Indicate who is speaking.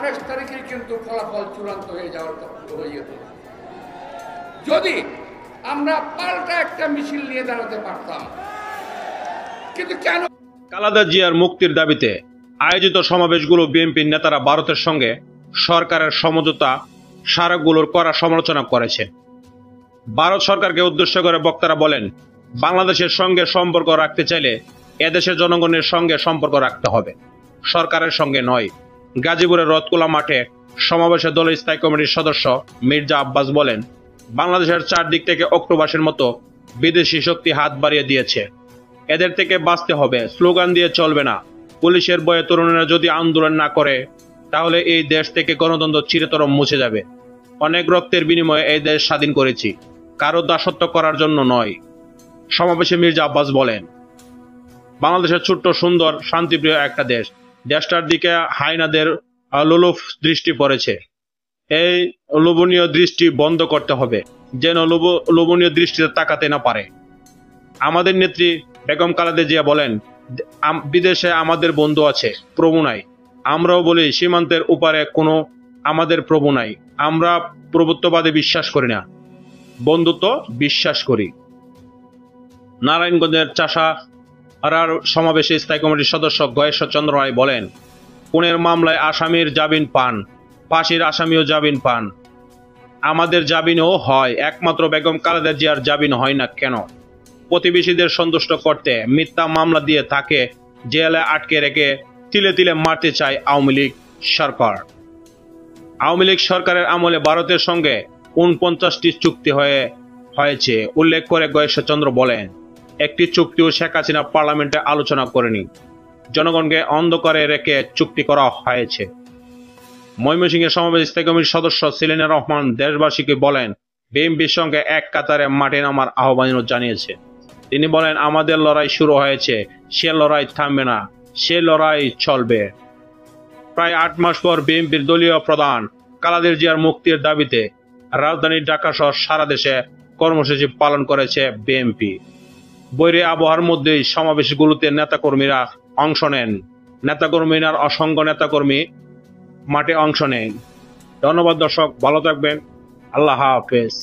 Speaker 1: 28 তারিখে কিন্তু ফলাফল চূড়ান্ত হয়ে যাওয়ার যদি আমরা পাল্টা একটা মিছিল নিয়ে দাঁড়াতে পারতাম, কিন্তু কেন?
Speaker 2: খালেদা জিয়ার মুক্তির দাবিতে আয়োজিত সমাবেশগুলো বিএনপির নেতারা ভারতের সঙ্গে সরকারের সমঝোতা স্মারকগুলোর কড়া সমালোচনা করেছে। ভারত সরকারকে উদ্দেশ্য করে বক্তারা বলেন, বাংলাদেশের সঙ্গে সম্পর্ক রাখতে চাইলে এদেশের জনগণের সঙ্গে সম্পর্ক রাখতে হবে, সরকারের সঙ্গে নয়। গাজীপুরের রথকুলা মাঠে সমাবেশে দলের স্থায়ী কমিটির সদস্য মির্জা আব্বাস বলেন, বাংলাদেশের চারদিক থেকে অক্টোপাসের মতো বিদেশি শক্তি হাত বাড়িয়ে দিয়েছে, এদের থেকে বাঁচতে হবে, স্লোগান দিয়ে চলবে না। পুলিশের ভয়ে তরুণেরা যদি আন্দোলন না করে তাহলে এই দেশ থেকে গণতন্ত্র চিরতর মুছে যাবে। অনেক রক্তের বিনিময়ে এই দেশ স্বাধীন করেছি, কারো দাসত্ব করার জন্য নয়। সমাবেশে মির্জা আব্বাস বলেন, বাংলাদেশের ছোট্ট সুন্দর শান্তিপ্রিয় একটা দেশ, দেশটার দিকে হায়নাদের লোলুপ দৃষ্টি পড়েছে। এই লোভনীয় দৃষ্টি বন্ধ করতে হবে, যেন লোভনীয় দৃষ্টিতে তাকাতে না পারে। আমাদের নেত্রী বেগম খালেদা জিয়া বলেন, বিদেশে আমাদের বন্ধু আছে, প্রভু নাই। আমরাও বলি সীমান্তের উপারে কোনো আমাদের প্রভু নাই। আমরা প্রভুত্ববাদে বিশ্বাস করি না, বন্ধুত্ব বিশ্বাস করি। নারায়ণগঞ্জের চাষারার সমাবেশে স্থায়ী কমিটির সদস্য গয়েশ্বর চন্দ্র রায় বলেন, খুনের মামলায় আসামির জামিন পান, ফাঁসির আসামিও জামিন পান, আমাদের জামিনও হয়, একমাত্র বেগম খালেদা জিয়ার জামিন হয় না কেন? প্রতিবেশীদের সন্তুষ্ট করতে মিথ্যা মামলা দিয়ে তাকে জেলে আটকে রেখে তিলে তিলে মারতে চায় আওয়ামী লীগ সরকার। আওয়ামী লীগ সরকারের আমলে ভারতের সঙ্গে 49টি চুক্তি হয়েছে উল্লেখ করে গয়েশ্বর চন্দ্র বলেন, একটি চুক্তিও শেখ হাসিনা পার্লামেন্টে আলোচনা করেনি, জনগণকে অন্ধকারে রেখে চুক্তি করা হয়েছে। ময়মনসিংহের সমাবেশ স্থায়ী কমিটির সদস্য সেলিনা রহমান দেশবাসীকে বলেন, বিএনপির সঙ্গে এক কাতারে মাঠে নামার আহ্বান জানিয়েছে। তিনি বলেন, আমাদের লড়াই শুরু হয়েছে, সে লড়াই থামবে না, সে লড়াই চলবে। প্রায় 8 মাস পর বিএনপির দলীয় প্রধান খালেদা জিয়ার মুক্তির দাবিতে রাজধানী ঢাকা সহ সারা দেশে কর্মসূচি পালন করেছে বিএনপি। বৈরী আবহাওয়ার মধ্যেই সমাবেশগুলোতে নেতাকর্মীরা অংশ নেন। অসংখ্য নেতাকর্মী মাঠে অংশ নেন। ধন্যবাদ দর্শক, ভালো থাকবেন, আল্লাহ হাফেজ।